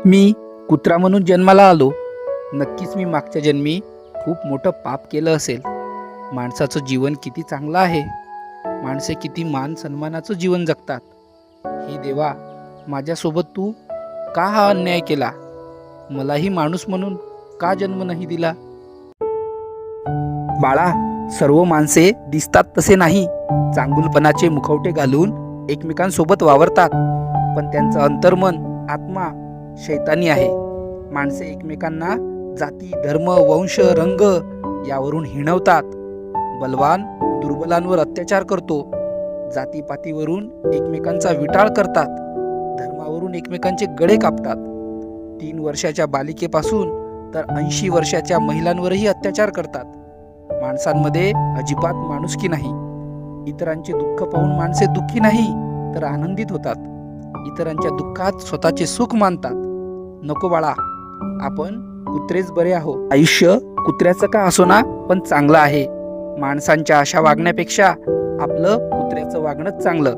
मी कुत्रा म्हणून जन्माला आलो. नक्कीच मी मागच्या जन्मी खूप मोठं पाप केलं असेल. माणसाचं जीवन किती चांगलं आहे. माणसे किती मान सन्मानाचं जीवन जगतात. हे देवा, माझ्यासोबत तू का हा अन्याय केला? मलाही माणूस म्हणून का जन्म नाही दिला? बाळा, सर्व माणसे दिसतात तसे नाही. चांगुलपणाचे मुखवटे घालून एकमेकांसोबत वावरतात, पण त्यांचं अंतर्मन, आत्मा शैतानी आहे. माणसे एकमेकांना जाती, धर्म, वंश, रंग यावरून हिणवतात. बलवान दुर्बलांवर अत्याचार करतो. जातीपातीवरून एकमेकांचा विटाळ करतात. धर्मावरून एकमेकांचे गळे कापतात. 3 वर्षाच्या बालिकेपासून तर 80 वर्षाच्या महिलांवरही अत्याचार करतात. माणसांमध्ये अजिबात माणुसकी नाही. इतरांचे दुःख पाहून माणसे दुःखी नाही तर आनंदित होतात. इतरांच्या दुःखात स्वतःचे सुख मानतात. नको बाळा, आपण कुत्रेच बरे आहोत. आयुष्य कुत्र्याचं का असो ना, पण चांगलं आहे. माणसांच्या अशा वागण्यापेक्षा आपलं कुत्र्याचं वागणंच चांगलं.